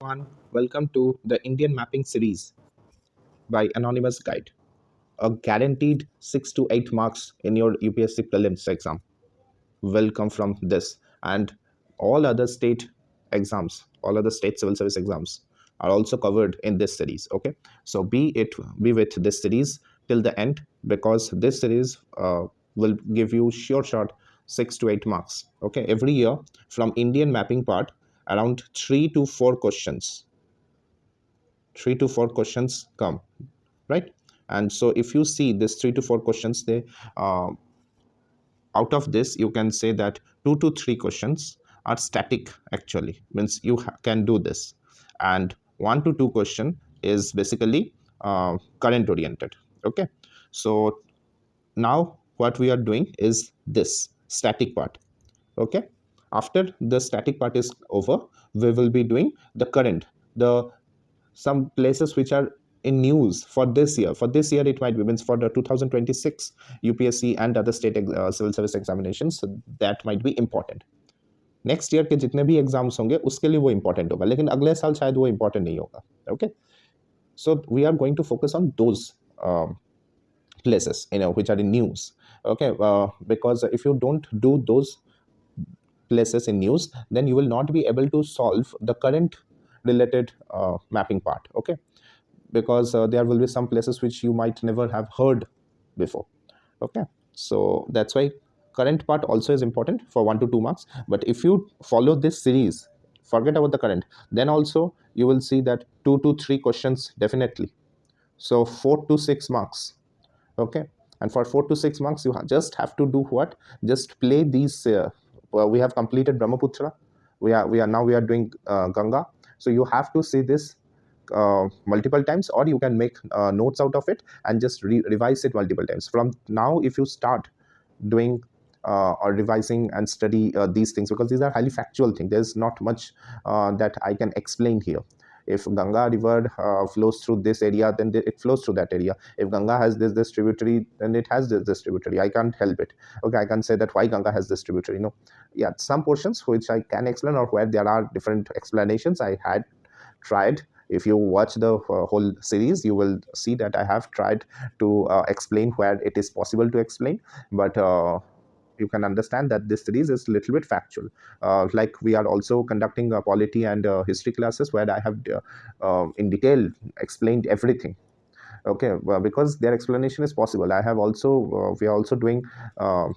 Everyone, welcome to the Indian Mapping Series by Anonymous Guide. A guaranteed 6 to 8 marks in your UPSC prelims exam will come from this, and all other state exams, all other state civil service exams are also covered in this series. Okay, so be with this series till the end, because this series will give you sure shot 6 to 8 marks. Okay, every year from Indian mapping part, around 3 to 4 questions, 3 to 4 questions come, right? And so if you see this 3 to 4 questions, they uh, out of this you can say that 2 to 3 questions are static, actually means you can do this, and 1 to 2 question is basically current oriented. Okay, so now what we are doing is this static part. Okay, after the static part is over, we will be doing the current, the some places which are in news for this year. For this year, it might be means for the 2026 UPSC and other state civil service examinations, so that might be important. Next year के जितने भी exams होंगे उसके लिए वो important होगा, लेकिन अगले साल शायद वो इंपॉर्टेंट नहीं होगा. Okay, so we are going to focus on those places which are in news. Okay, because if you don't do those places in news, then you will not be able to solve the current related mapping part. Okay, because there will be some places which you might never have heard before. Okay, so that's why current part also is important for 1 to 2 marks. But if you follow this series, forget about the current, then also you will see that 2 to 3 questions definitely, so 4 to 6 marks. Okay, and for 4 to 6 marks you just have to do what, just play these well, we have completed Brahmaputra, we are doing Ganga, so you have to see this multiple times, or you can make notes out of it and just revise it multiple times. From now, if you start doing or revising and study these things, because these are highly factual things, there's not much that I can explain here. If Ganga river flows through this area, then it flows through that area. If Ganga has this tributary, then it has this tributary. I can't help it. Okay, I can say that why Ganga has this tributary. No, yeah, some portions which I can explain, or where there are different explanations, I had tried. If you watch the whole series, you will see that I have tried to explain where it is possible to explain, but you can understand that this series is a little bit factual. Like we are also conducting polity and history classes, where I have in detail explained everything. Okay, well, because their explanation is possible. I have also we are also doing uh,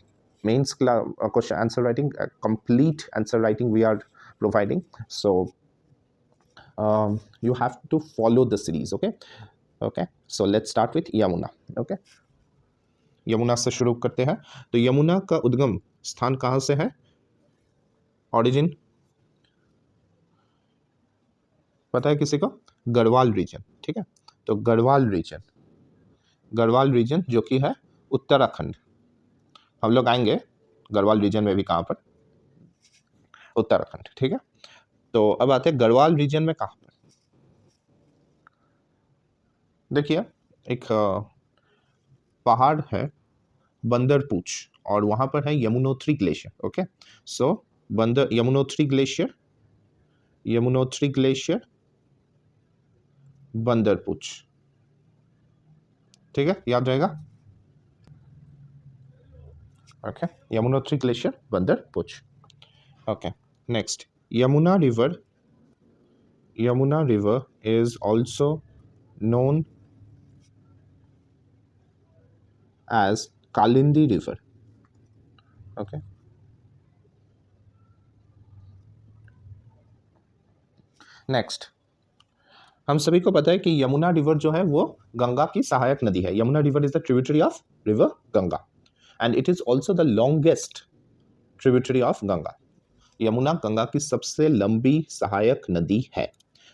mains question answer writing, complete answer writing we are providing. So you have to follow the series. Okay, okay, so let's start with Yamuna. Okay, Yamuna से शुरू करते हैं. तो यमुना का उद्गम स्थान कहाँ से है? ऑरिजिन पता है किसी को? गढ़वाल रीजन. ठीक है, तो गढ़वाल रीजन, गढ़वाल रीजन जो कि है उत्तराखंड. हम लोग आएंगे गढ़वाल रीजन में भी, कहाँ पर? उत्तराखंड. ठीक है, तो अब आते हैं गढ़वाल रीजन में कहाँ पर. देखिए, एक पहाड़ है बंदरपूछ, और वहां पर है यमुनोत्री ग्लेशियर. ओके, सो बंदर यमुनोत्री ग्लेशियर, यमुनोत्री ग्लेशियर, बंदरपूछ. ठीक है, याद रहेगा. Okay, Yamunotri glacier, Bandarpunch. Okay, next, Yamuna river. Yamuna river is also known as Kalindi river. Okay, next, हम सभी को पता है कि यमुना रिवर जो है वो गंगा की सहायक नदी है. Yamuna river is the tributary of river Ganga, and it is also the longest tributary of Ganga. Yamuna Ganga की सबसे लंबी सहायक नदी है.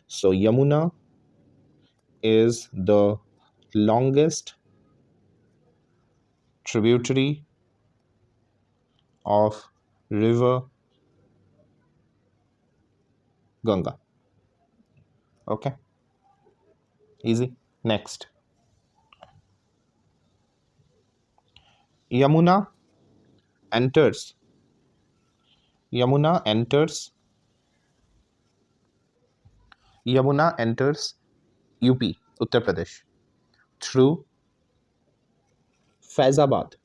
So Yamuna is the longest tributary of river Ganga. Okay, easy. Next, Yamuna enters, Yamuna enters Yamuna enters UP, Uttar Pradesh, through Faizabad,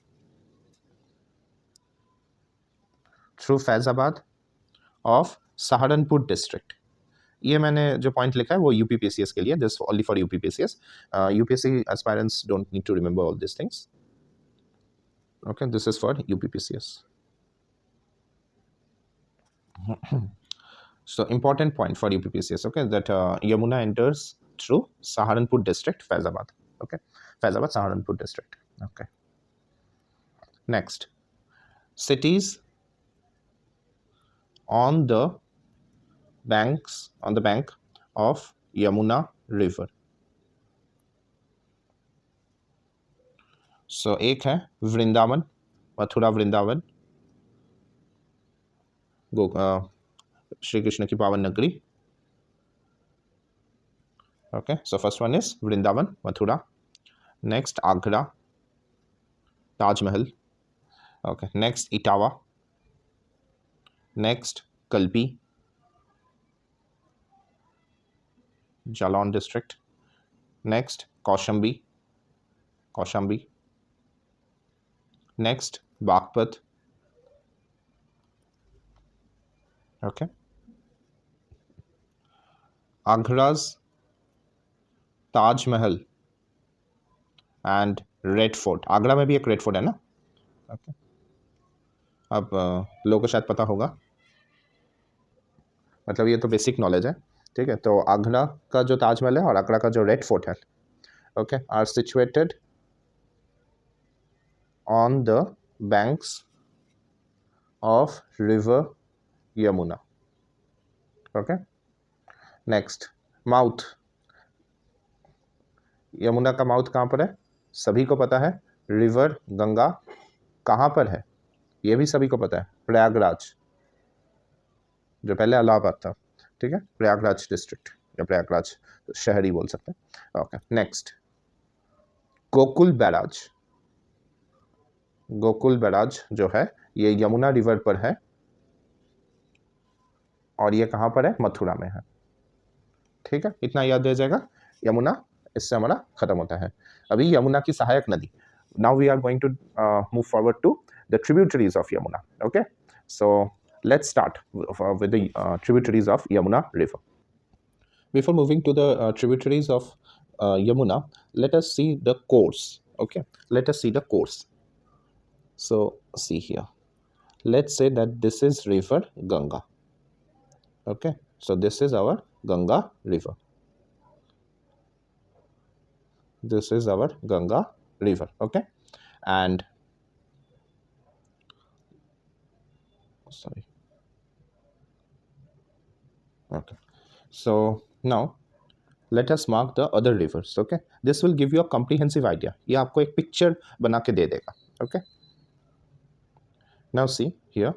of Saharanpur district. ये मैंने जो point लिखा है वो यूपीपीसीएस के लिए, this only for UPPCS. UPSC aspirants don't need to remember all this things, okay, this is for UPPCS. So important point for UPPCS, okay, that Yamuna enters through Saharanpur district, Faizabad, okay, Faizabad, Saharanpur district, okay. Next, cities on the bank of Yamuna river. So एक है वृंदावन, मथुरा वृंदावन, श्री कृष्ण की पावन नगरी, okay, so first one is Vrindavan, Mathura. Next Agra, Taj Mahal, okay. Next Itawa, next Kalpi, Jalan district. Next Kaushambi, next Bagpat, okay. Agra's Taj Mahal and red fort, Agra में भी एक red fort है ना, ओके। अब लोगों को शायद पता होगा, मतलब ये तो बेसिक नॉलेज है, ठीक है। तो आगरा का जो ताजमहल है और आगरा का जो रेड फोर्ट है, okay, are situated on the banks of river Yamuna, okay. Next mouth, Yamuna का माउथ कहाँ पर है, सभी को पता है। रिवर गंगा कहाँ पर है, ये भी सभी को पता है, प्रयागराज, जो पहले इलाहाबाद था, ठीक है, प्रयागराज डिस्ट्रिक्ट या प्रयागराज शहर ही बोल सकते हैं, ओके। नेक्स्ट गोकुल बैराज जो है ये यमुना रिवर पर है और ये कहाँ पर है, मथुरा में है, ठीक है, इतना याद रह जाएगा। यमुना, इससे हमारा खत्म होता है। अभी यमुना की सहायक नदी, now we are going to move forward to the tributaries of Yamuna, okay. So let's start with the tributaries of Yamuna river. Before moving to the tributaries of Yamuna, let us see the course, okay, let us see the course. So see here, let's say that this is river Ganga, okay, so this is our Ganga river, this is our Ganga river, okay. And sorry, okay, so now let us mark the other rivers, okay. This will give you a comprehensive idea, ये आपको एक picture बना के दे देगा, okay. Now see here,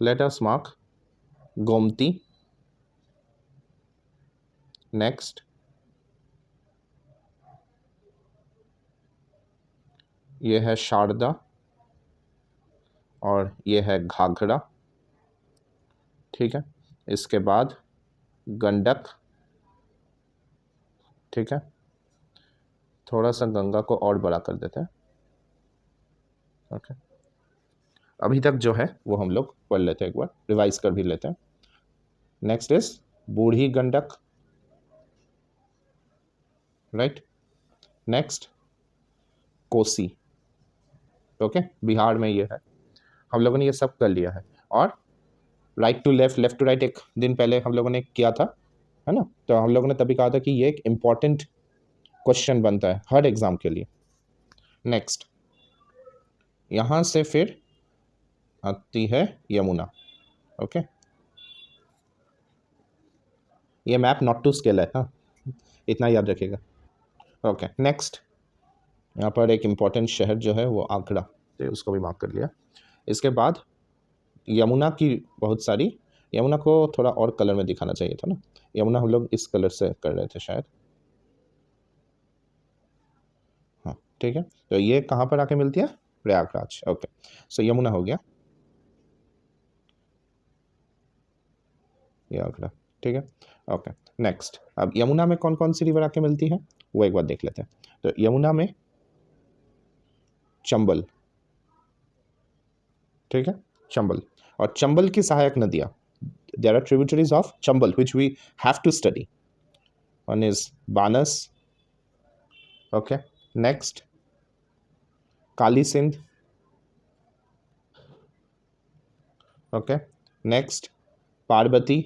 let us mark Gomti, next ये है शारदा और ये है घाघरा, ठीक है। इसके बाद गंडक, ठीक है, थोड़ा सा गंगा को और बड़ा कर देते हैं, ओके। अभी तक जो है वो हम लोग पढ़ लेते हैं, एक बार रिवाइज कर भी लेते हैं। Next is Burhi Gandak, right. Next Kosi, okay, Bihar में ये है। हम लोगों ने ये सब कर लिया है और right to left, left to right एक दिन पहले हम लोगों ने किया था, है ना। तो हम लोगों ने तभी कहा था कि ये एक इम्पॉर्टेंट क्वेश्चन बनता है हर एग्जाम के लिए। नेक्स्ट यहाँ से फिर आती है यमुना, ओके। ये मैप नॉट टू स्केल है, हाँ, इतना याद रखिएगा, ओके। नेक्स्ट यहाँ पर एक इम्पॉर्टेंट शहर जो है वो आगरा, तो उसको भी मार्क कर लिया। इसके बाद यमुना की बहुत सारी, यमुना को थोड़ा और कलर में दिखाना चाहिए था ना, यमुना हम लोग इस कलर से कर रहे थे शायद, हाँ, ठीक है। तो ये कहाँ पर आके मिलती है, प्रयागराज, ओके। सो यमुना हो गया, ये आगरा, ठीक है। ओके, नेक्स्ट, अब यमुना में कौन कौन सी रिवर आके मिलती है वो एक बार देख लेते हैं। तो यमुना में चंबल, ठीक है, चंबल, और चंबल की सहायक नदियां, there are tributaries of Chambal which we have to study. One is Banas, okay, next Kali Sindh, okay, next Parvati,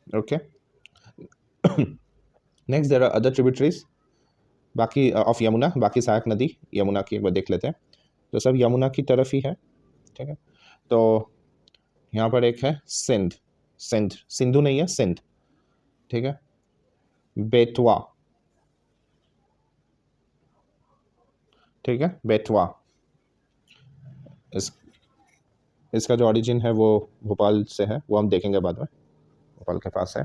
okay, next there are other tributaries बाकी ऑफ यमुना, बाकी सहायक नदी यमुना की एक बार देख लेते हैं। तो सब यमुना की तरफ ही है, ठीक है। तो यहाँ पर एक है सिंध, सिंध, सिंधु नहीं है, सिंध, ठीक है, बेतवा, ठीक है, बेतवा, इस इसका जो ओरिजिन है वो भोपाल से है, वो हम देखेंगे बाद में, भोपाल के पास है,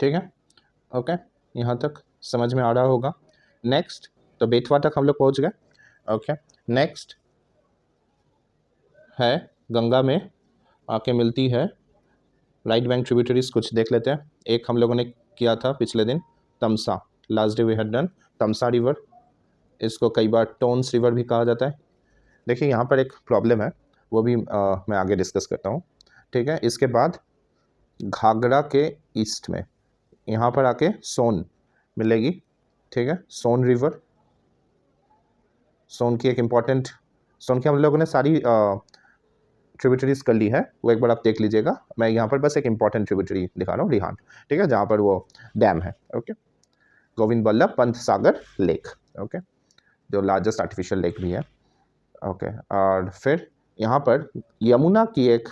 ठीक है। ओके, यहाँ तक समझ में आ रहा होगा। नेक्स्ट, तो बेतवा तक हम लोग पहुँच गए। ओके, नेक्स्ट है गंगा में आके मिलती है राइट बैंक ट्रिब्यूटरीज, कुछ देख लेते हैं। एक हम लोगों ने किया था पिछले दिन, Tamsa, last day we had done Tamsa river, इसको कई बार टोन्स रिवर भी कहा जाता है। देखिए यहाँ पर एक प्रॉब्लम है, वो भी मैं आगे डिस्कस करता हूँ, ठीक है। इसके बाद घाघरा के ईस्ट में यहाँ पर आके सोन मिलेगी, ठीक है, सोन रिवर, सोन की एक इम्पॉर्टेंट, सोन की हम लोगों ने सारी ट्रिब्यूटरीज कर ली है, वो एक बार आप देख लीजिएगा। मैं यहाँ पर बस एक इंपॉर्टेंट ट्रिब्यूटरी दिखा रहा हूँ, रिहांड, ठीक है, जहाँ पर वो डैम है, okay, Govind Ballabh Pant Sagar lake, okay, जो लार्जेस्ट आर्टिफिशियल लेक भी है, ओके। और फिर यहाँ पर यमुना की एक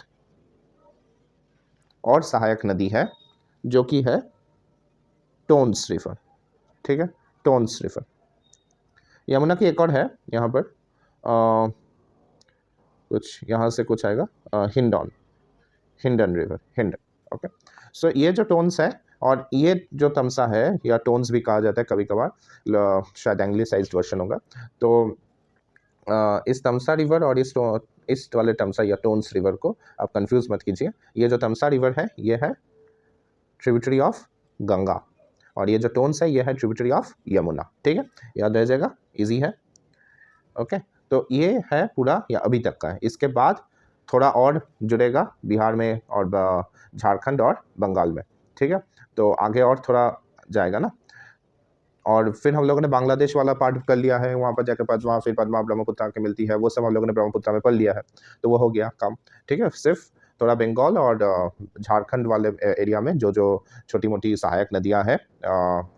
और सहायक नदी है जो कि है टोन्स रिवर, ठीक है, टोन्स रिवर। यमुना की एक और है यहाँ पर कुछ यहाँ से कुछ आएगा, Hindaun, Hindon river, Hindon, okay. So ये जो टोन्स है और ये जो तमसा है, या टोन्स भी कहा जाता है कभी कभार, शायद एंग्लिसाइज्ड वर्जन होगा। तो इस तमसा रिवर और इस वाले तमसा या टोन्स रिवर को आप कंफ्यूज मत कीजिए। ये जो तमसा रिवर है ये है ट्रिब्यूटरी ऑफ गंगा, और ये जो टोन्स है ये है ट्रिब्यूटरी ऑफ यमुना, ठीक है, याद रह जाएगा, इजी है, ओके। तो ये है पूरा या अभी तक का है। इसके बाद थोड़ा और जुड़ेगा बिहार में और झारखंड और बंगाल में, ठीक है, तो आगे और थोड़ा जाएगा ना। और फिर हम लोगों ने बांग्लादेश वाला पार्ट कर लिया है, वहाँ पर जाकर पद्मा, फिर पद्मा ब्रह्मपुत्रा के मिलती है, वो सब हम लोगों ने ब्रह्मपुत्रा में पढ़ लिया है, तो वो हो गया काम, ठीक है। सिर्फ थोड़ा बंगाल और झारखंड वाले एरिया में जो जो छोटी मोटी सहायक नदियाँ हैं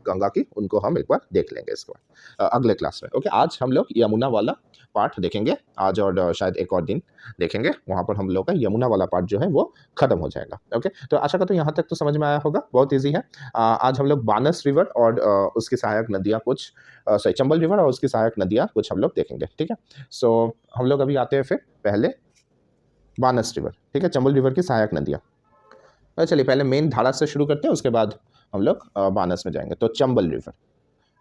गंगा की, उनको हम एक बार देख लेंगे इसके बाद अगले क्लास में, ओके। आज हम लोग यमुना वाला पार्ट देखेंगे आज, और शायद एक और दिन देखेंगे, वहाँ पर हम लोग का यमुना वाला पार्ट जो है वो खत्म हो जाएगा, ओके। तो आशा करता हूँ यहाँ तक तो समझ में आया होगा, बहुत ईजी है। आज हम लोग बानस रिवर और उसकी सहायक नदियाँ कुछ, सॉरी, चंबल रिवर और उसकी सहायक नदियाँ कुछ हम लोग देखेंगे, ठीक है। सो हम लोग अभी आते हैं फिर पहले बानस रिवर, ठीक है, चंबल रिवर की सहायक नदियाँ। चलिए पहले मेन धारा से शुरू करते हैं, उसके बाद हम लोग बानस में जाएंगे। तो चंबल रिवर,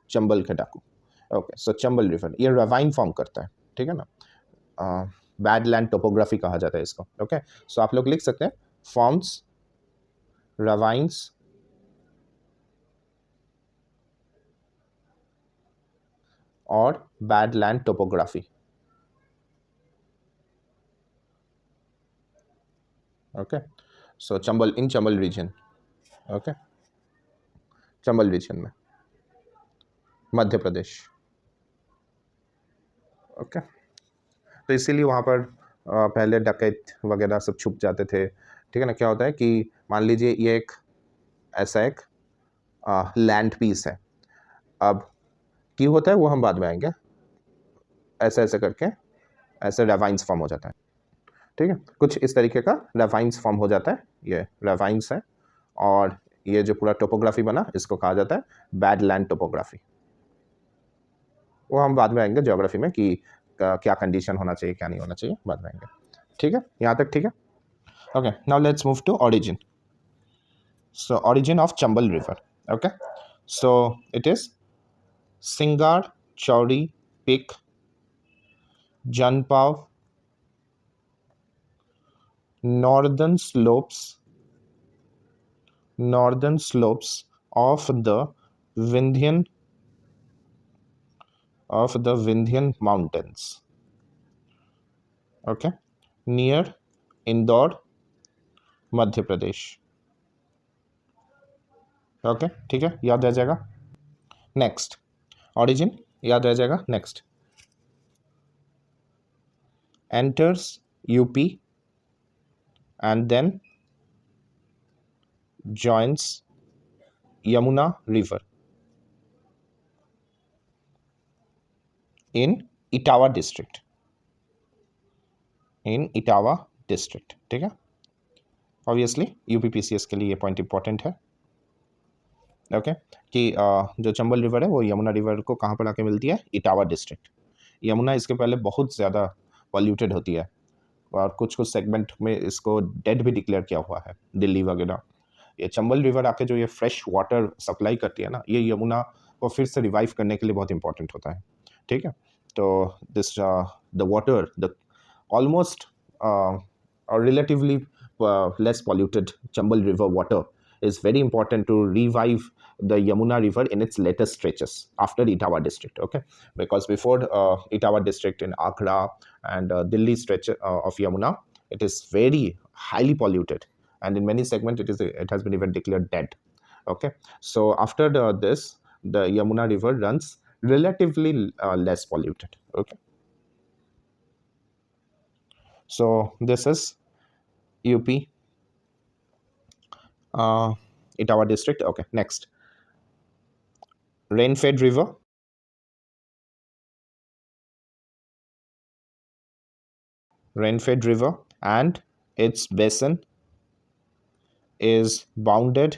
चंबल के डाकू, ओके। सो चंबल रिवर ये रवाइन फॉर्म करता है, ठीक है ना, बैडलैंड टोपोग्राफी कहा जाता है इसको, ओके। सो आप लोग लिख सकते हैं फॉर्म्स रवाइन्स और badland topography, okay. So Chambal, in Chambal region, okay, Chambal region में मध्य प्रदेश, ओके। तो इसीलिए वहाँ पर पहले डकैत वगैरह सब छुप जाते थे, ठीक है ना। क्या होता है कि मान लीजिए ये एक ऐसा एक लैंड पीस है, अब क्यों होता है वो हम बाद में आएंगे, ऐसे ऐसे करके ऐसे रेवाइंस फॉर्म हो जाता है, ठीक है, कुछ इस तरीके का रेवाइंस फॉर्म हो जाता है, ये रेवाइंस है। और ये जो पूरा टोपोग्राफी बना इसको कहा जाता है बैडलैंड टोपोग्राफी, वो हम बाद में आएंगे ज्योग्राफी में कि क्या कंडीशन होना चाहिए क्या नहीं होना चाहिए, बाद में आएंगे, ठीक है, यहाँ तक ठीक है, okay. Now let's move to origin. So origin of Chambal River, okay. So it is Singar, Chauri, Pik, Janpav, northern slopes of the Vindhyan mountains. Okay, near Indore, Madhya Pradesh. Okay ठीक है, याद रह जाएगा. नेक्स्ट, ऑरिजिन याद रह जाएगा. Next, enters UP and then joins Yamuna River in Etawah district. ठीक है. ऑब्वियसली यूपीपीसीएस के लिए ये पॉइंट इंपॉर्टेंट है. ओके कि जो चंबल रिवर है वो यमुना रिवर को कहाँ पर आके मिलती है? इटावा डिस्ट्रिक्ट. यमुना इसके पहले बहुत ज़्यादा पॉल्यूटेड होती है और कुछ सेगमेंट में इसको डेड भी डिक्लेयर किया हुआ है, दिल्ली वगैरह. ये चंबल रिवर आके जो ये फ्रेश वाटर सप्लाई करती है ना, ये यमुना को फिर से रिवाइव करने के लिए बहुत इंपॉर्टेंट होता है. ठीक है. तो this the water, the almost और relatively less polluted Chambal River water is very important to revive the Yamuna River in its later stretches after Etawah district. Okay, because before Etawah district in Agra and Delhi stretch of Yamuna, it is very highly polluted, and in many segments it has been even declared dead. Okay, so after this, the Yamuna River runs relatively less polluted. Okay, so this is UP, Etawah district. Okay, next, rain-fed river. Rain-fed river and its basin is bounded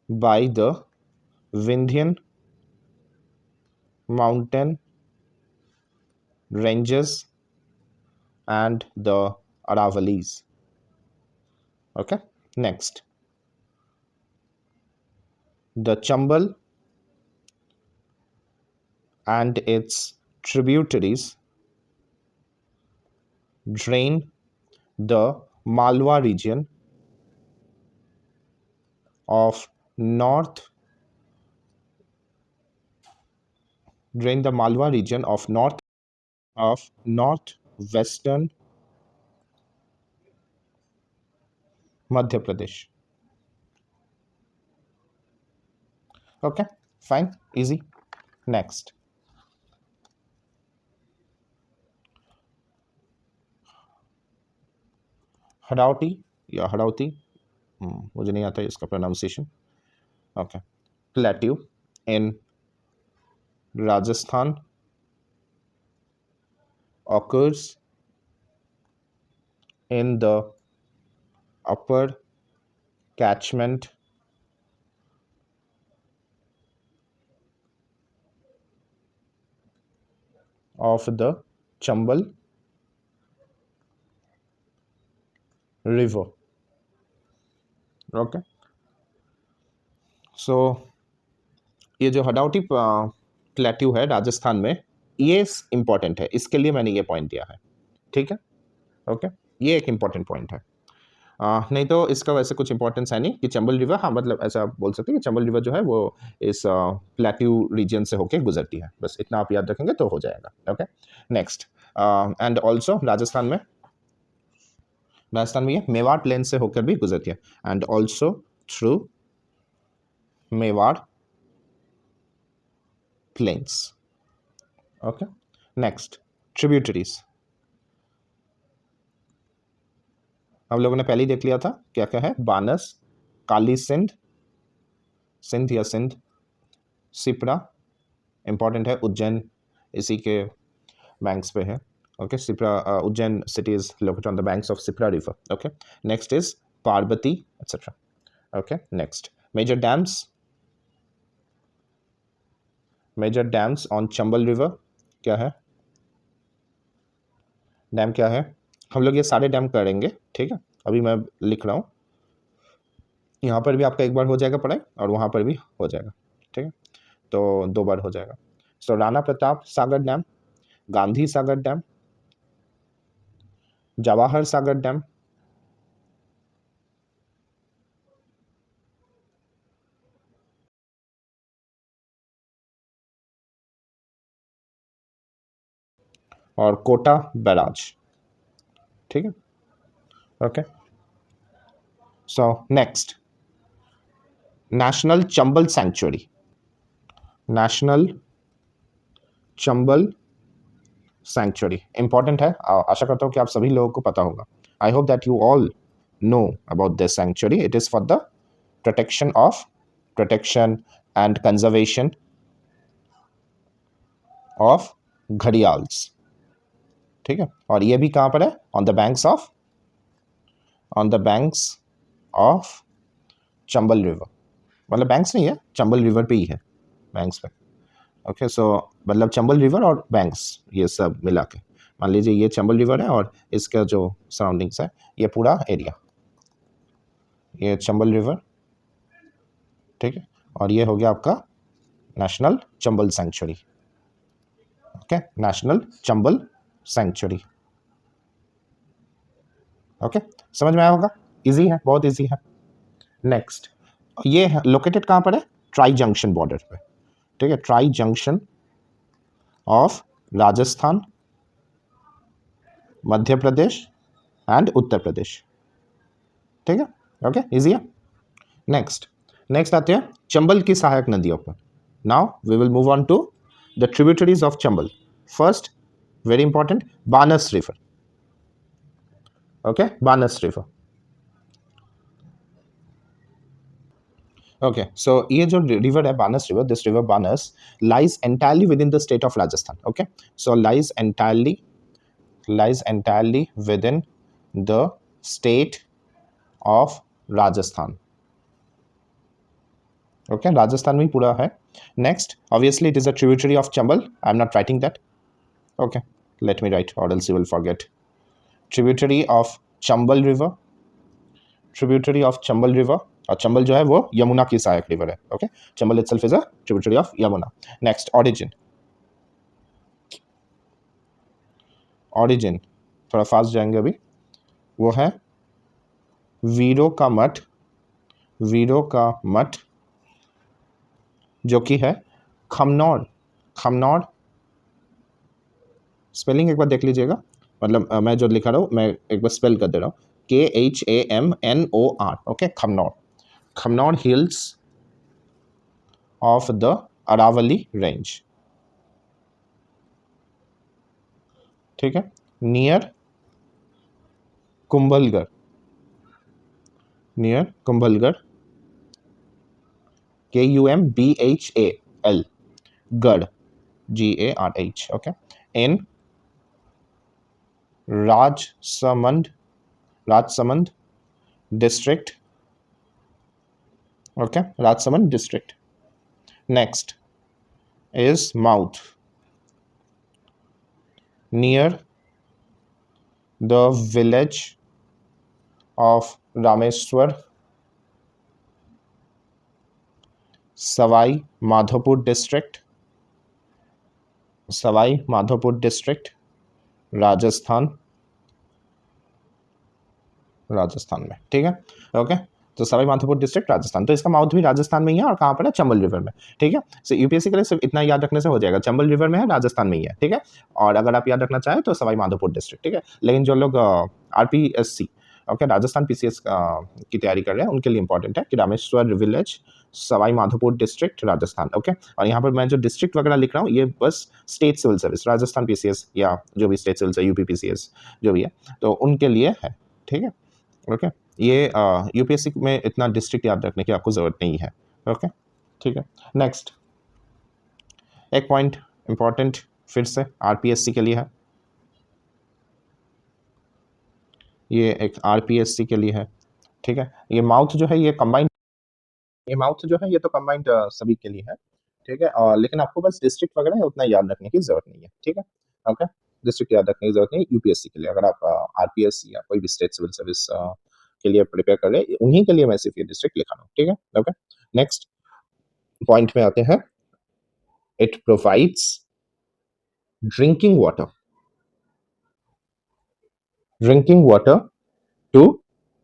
by the Vindhyan mountain ranges and the Aravalis. Okay, next, the Chambal and its tributaries drain the Malwa region of northwestern Madhya Pradesh. Okay, fine, easy. Next, Hadauti या हड़ौती, मुझे नहीं आता है इसका pronunciation. Okay, plateau in Rajasthan occurs in the upper catchment of the Chambal river. Okay, so ये जो हडाउटी plateau है राजस्थान में, ये इंपॉर्टेंट है, इसके लिए मैंने ये पॉइंट दिया है. ठीक है. ओके, ये एक इंपॉर्टेंट पॉइंट है. नहीं तो इसका वैसे कुछ इंपॉर्टेंस है नहीं कि चंबल रिवर, हाँ मतलब ऐसा बोल सकते हैं कि चंबल रिवर जो है वो इस प्लेट्यू रीजन से होके गुजरती है. बस इतना आप याद रखेंगे तो हो जाएगा. Okay, next, and also Rajasthan में ये मेवाड़ प्लेन से होकर भी गुजरती है, and also through Mewar plains. Okay, next, tributaries. हम लोगों ने पहले ही देख लिया था क्या क्या है. बानस, काली सिंध या सिंध, सिपरा इंपॉर्टेंट है, उज्जैन इसी के बैंक्स पे है. Okay, Sipra, Ujjain city is located on the banks of Sipra river. Okay, next is Parvati etcetera. Okay, next, major dams on Chambal river. क्या है डैम? क्या है? हम लोग ये सारे डैम करेंगे. ठीक है, अभी मैं लिख रहा हूँ. यहाँ पर भी आपका एक बार हो जाएगा पढ़ाई और वहाँ पर भी हो जाएगा. ठीक है, तो 2 बार हो जाएगा. So Rana Pratap Sagar dam, Gandhi Sagar dam, Jawahar Sagar dam, और कोटा बैराज। ठीक है, okay. So next, national Chambal sanctuary, national Chambal sanctuary important है। आशा करता हूँ कि आप सभी लोगों को पता होगा। I hope that you all know about this sanctuary. It is for the protection of, protection and conservation of gharials. ठीक है, और ये भी कहाँ पर है? On the banks of, on the banks of Chambal river. मतलब बैंक्स नहीं है, चंबल रिवर पे ही है, बैंक्स पे। ओके, सो मतलब चंबल रिवर और बैंक्स ये सब मिला के, मान लीजिए ये चंबल रिवर है और इसका जो सराउंडिंग्स है ये पूरा एरिया, ये चंबल रिवर। ठीक है, और ये हो गया आपका national Chambal sanctuary. Okay, national Chambal sanctuary. Okay, समझ में आया होगा? इजी है, बहुत इजी है। नेक्स्ट, ये लोकेटेड कहाँ पर है? ट्राई जंक्शन बॉर्डर पे। ठीक है, tri junction of Rajasthan, Madhya Pradesh and Uttar Pradesh. ठीक है, ओके, इजी है। नेक्स्ट, नेक्स्ट आते हैं चंबल की सहायक नदियों पर। Now we will move on to the tributaries of Chambal. First, very important, Banas river. Okay, Banas river. Okay, so ये जो रिवर है Banas river, this river Banas lies entirely within the state of Rajasthan. Okay, so lies entirely within the state of Rajasthan. Okay, Rajasthan में पूरा है. Next, obviously it is a tributary of Chambal. I'm not writing that. Okay, let me write or else you will forget. Tributary of Chambal River. Tributary of Chambal River. और चंबल जो है वो यमुना की सहायक river है. Okay, Chambal itself is a tributary of Yamuna. Next, origin. Origin थोड़ा fast जाएंगे अभी. वो है वीरों का मठ. वीरों का मठ जो कि है खमनौर. खमनौर स्पेलिंग एक बार देख लीजिएगा. मतलब मैं जो लिखा रहा हूँ मैं एक बार स्पेल कर दे रहा हूँ. KHAMNOR. Okay, Khamnor. Khamnor hills of the Aravalli range. ठीक है, near Kumbhalgarh. Near Kumbhalgarh. KUMBHAL. गढ़, GARH. Okay, in Rajsamand. Rajsamand district. Okay, Rajsamand district. Next is mouth. Near the village of Rameshwar, Sawai Madhopur district. Sawai Madhopur district, Rajasthan. Rajasthan में. ठीक है, ओके. तो सवाई माधोपुर डिस्ट्रिक्ट राजस्थान. तो इसका माउथ भी राजस्थान में ही है और कहाँ पर है? चंबल रिवर में. ठीक है, सो यूपीएससी के लिए सिर्फ इतना याद रखने से हो जाएगा. चंबल रिवर में है, राजस्थान में ही है. ठीक है, और अगर आप याद रखना चाहें तो सवाई माधोपुर डिस्ट्रिक्ट. ठीक है, लेकिन जो लोग RPSC, ओके, राजस्थान PCS की तैयारी कर रहे हैं उनके लिए इंपॉर्टेंट है कि Rameshwar village, Sawai Madhopur district, Rajasthan. Okay, और यहाँ पर मैं जो डिस्ट्रिक्ट वगैरह लिख रहा हूँ ये बस state civil service, Rajasthan PCS या जो भी स्टेट सिविल है, UP PCS जो भी है, तो उनके लिए है. ठीक है, ओके. ये UPSC में इतना डिस्ट्रिक्ट याद रखने की आपको जरूरत नहीं है. ओके, ठीक है. नेक्स्ट, एक पॉइंट इंपॉर्टेंट फिर से RPSC के लिए है. ये एक RPSC के लिए है. ठीक है, ये माउथ जो है ये कंबाइंड, ये माउथ जो है ये तो कंबाइंड सभी के लिए है. ठीक है, और लेकिन आपको बस डिस्ट्रिक्ट वगैरह है उतना याद रखने की जरूरत नहीं है. ठीक है, ओके, डिस्ट्रिक्ट याद रखने की जरूरत नहीं UPSC के लिए. अगर आप RPSC या कोई भी स्टेट सिविल सर्विस के लिए प्रिपेयर कर रहे हैं उन्हीं के लिए मैं सिर्फ ये डिस्ट्रिक्ट लिखा रहा हूँ. ठीक है, ओके. नेक्स्ट पॉइंट में आते हैं. It provides drinking water. Drinking water to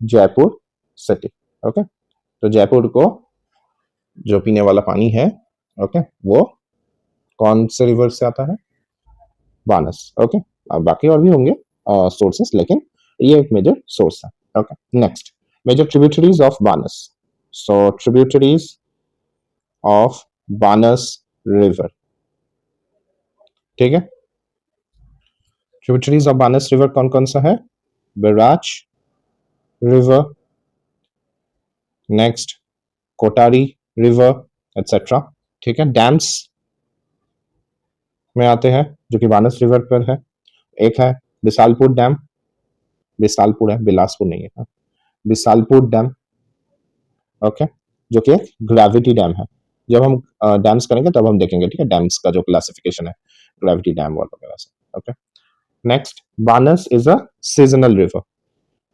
Jaipur city. Okay, तो जयपुर को जो पीने वाला पानी है, ओके, वो कौन से रिवर से आता है? बानस। ओके, अब बाकी और भी होंगे सोर्सेस, लेकिन ये एक मेजर सोर्स है। Okay, next, major tributaries of Banas. So tributaries of Banas river, ठीक है। ट्रिब्यूटरीज ऑफ बानस रिवर कौन कौन सा है? Barrage river, next Kotari river, etcetera, ठीक है। डैम्स में आते हैं जो कि बानस रिवर पर है। एक है बिसालपुर डैम, बिसालपुर है, बिलासपुर नहीं है, बिसालपुर डैम, ओके, जो कि एक ग्रेविटी डैम है। जब हम डैम्स करेंगे तब हम देखेंगे, ठीक है, डैम्स का जो क्लासिफिकेशन है ग्रेविटी डैम और वगैरह से। Okay, next, बानस is a seasonal river.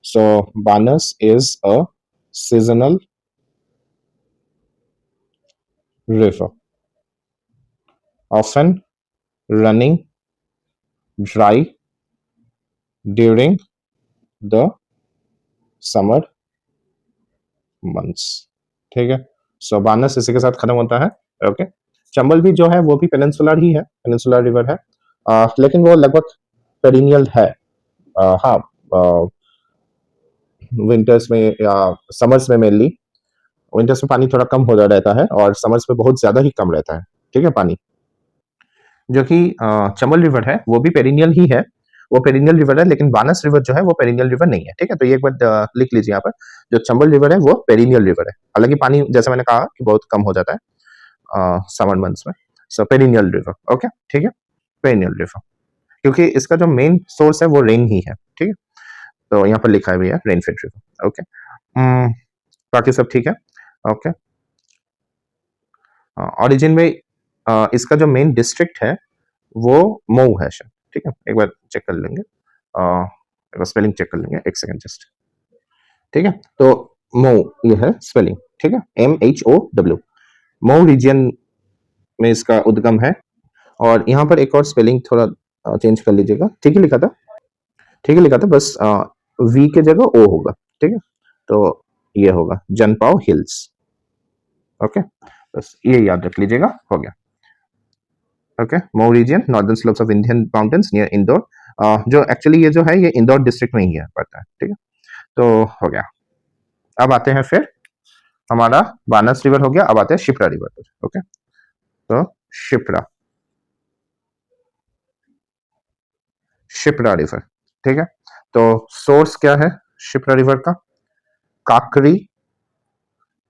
So बानस is a seasonal river, often running dry during the summer months, ठीक है। सो बानस इसी के साथ खत्म होता है। ओके, चंबल भी जो है वो भी पेनिनसुलर ही है, पेनिनसुलर रिवर है, लेकिन वो लगभग पेरिनियल है। हाँ, विंटर्स में या समर्स में मेनली, विंटर्स में पानी थोड़ा कम हो रहता है और समर्स में बहुत ज्यादा ही कम रहता है, ठीक है, पानी। जो कि चंबल रिवर है वो भी पेरिनियल ही है, वो पेरिनियल रिवर है, लेकिन बानस रिवर जो है वो पेरिनियल रिवर नहीं है, ठीक है। तो ये एक बार लिख लीजिए यहाँ पर, जो चंबल रिवर है वो पेरिनियल रिवर है, हालांकि पानी जैसे मैंने कहा कि बहुत कम हो जाता है समर मंथ्स में। सो पेरिनियल रिवर, ओके, ठीक है, पेरिनियल रिवर, क्योंकि इसका जो मेन सोर्स है वो रेन ही है, ठीक है। तो यहाँ पर लिखा हुआ है रेन फेड रिवर। ओके, बाकी सब ठीक है। ओके, ओरिजिन में इसका जो मेन डिस्ट्रिक्ट है वो मऊ है शायद, ठीक है, एक बार चेक कर लेंगे, एक बार स्पेलिंग चेक कर लेंगे, एक सेकंड जस्ट, ठीक है। तो मऊ ये है स्पेलिंग, ठीक है, MHOW, मऊ रीजन में इसका उद्गम है। और यहाँ पर एक और स्पेलिंग थोड़ा चेंज कर लीजिएगा, ठीक है लिखा था, ठीक है लिखा था, बस वी के जगह ओ होगा, ठीक है। तो ये होगा जनपाव हिल्स, ओके, बस ये याद रख लीजिएगा, हो गया। Okay, Mhow region, northern slopes of Indian mountains near Indore, जो एक्चुअली ये जो है ये इंदौर डिस्ट्रिक्ट में ही है, पड़ता है, ठीक है। तो हो गया। अब आते हैं फिर, हमारा बानस रिवर हो गया, अब आते हैं शिप्रा रिवर पर। ओके, तो शिप्रा, शिप्रा रिवर, ठीक है। तो सोर्स क्या है शिप्रा रिवर का? Kakri,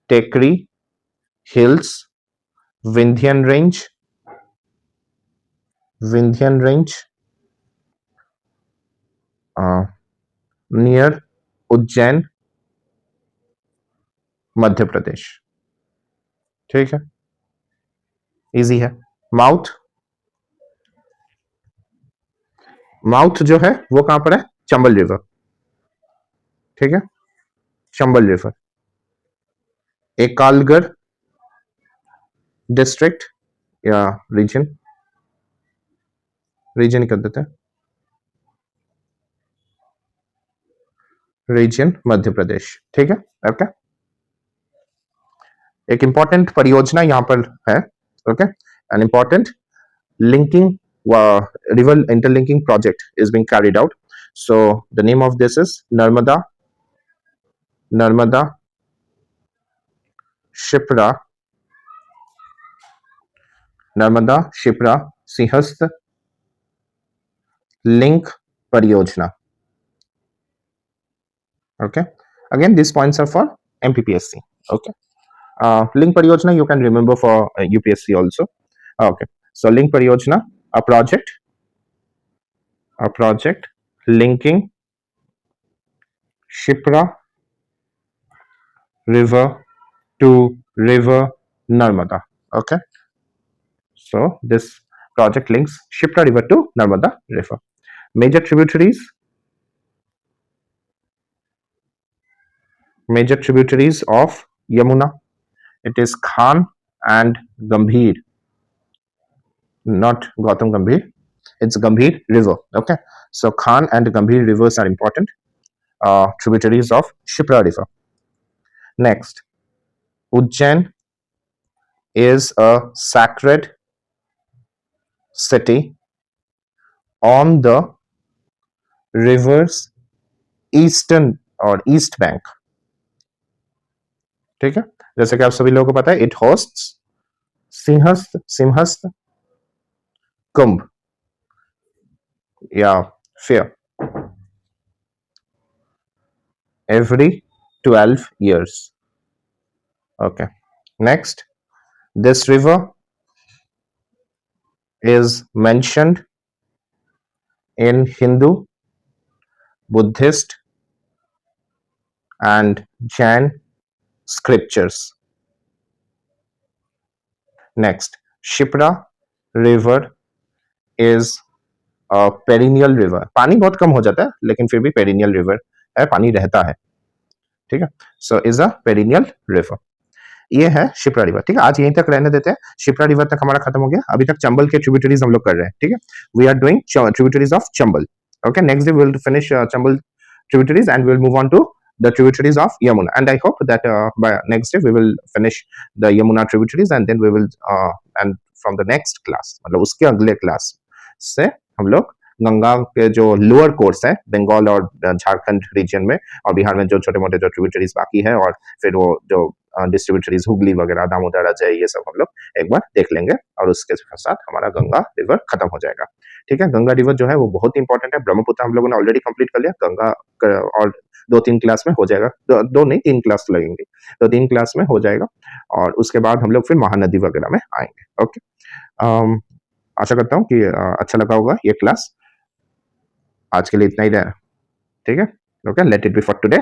Tekri hills, Vindhyan range, Vindhyan range near Ujjain, Madhya Pradesh, ठीक है, इजी है। माउथ, माउथ जो है वो कहां पर है? चंबल रिवर, ठीक है, चंबल रिवर। एकालगढ़ डिस्ट्रिक्ट या रीजन, रीजन कर देते हैं, रीजन मध्य प्रदेश, ठीक है। ओके, एक इंपॉर्टेंट परियोजना यहाँ पर है, okay, an important linking river interlinking project is being carried out. So the name of this is Narmada Shipra, Narmada Shipra Sinhast link pariyojana, okay, again these points are for MPPSC, okay. Link pariyojana you can remember for UPSC also, okay. So link pariyojana, a project linking Shipra river to river Narmada, okay. So this project links Shipra river to Narmada river. Major tributaries, major tributaries of Yamuna. It is Khan and Gambhir, not Gautam Gambhir. It's Gambhir river. Okay. So Khan and Gambhir rivers are important tributaries of Shipra River. Next, Ujjain is a sacred city on the river's eastern और east bank. ठीक है, जैसे कि आप सभी लोगों को पता है, इट होस्ट्स सिंहस्थ कुंभ या fair every 12 years. Okay. Next, this river is mentioned in Hindu, Buddhist, and Jain scriptures. Next, Shipra river is a perennial river. पानी बहुत कम हो जाता है लेकिन फिर भी perennial river है, पानी रहता है. ठीक है, so is a perennial river. ये है शिप्रा रिवर. ठीक है, आज यहीं तक रहने देते हैं. शिप्रा रिवर तक हमारा खत्म हो गया. अभी तक चंबल के ट्रिब्यूटरीज हम लोग कर रहे हैं. ठीक है, we are doing tributaries of Chambal. Okay, next day we will finish Chambal tributaries and we will move on to the tributaries of Yamuna. And I hope that by next day we will finish the Yamuna tributaries and then we will and from the next class, मतलब उसके अगले class से हम लोग गंगा के जो lower course है बंगाल और झारखंड रीजन में और बिहार में जो छोटे मोटे जो ट्रिब्यूटरीज बाकी है और फिर वो जो डिस्ट्रीब्यूटरीज हुगली वगैरह दामोदर अजय ये सब हम लोग एक बार देख लेंगे और उसके साथ हमारा गंगा रिवर खत्म हो जाएगा. ठीक है, गंगा रिवर जो है वो बहुत इंपॉर्टेंट है. ब्रह्मपुत्र हम लोगों ने ऑलरेडी कंप्लीट कर लिया. गंगा और 2-3 क्लास में हो जाएगा. दो नहीं 3 क्लास लगेंगे, तो 3 क्लास में हो जाएगा और उसके बाद हम लोग फिर महानदी वगैरह में आएंगे. ओके, आशा करता हूँ कि अच्छा लगा होगा ये क्लास. आज के लिए इतना ही रहा. ठीक है, okay, let it be for today.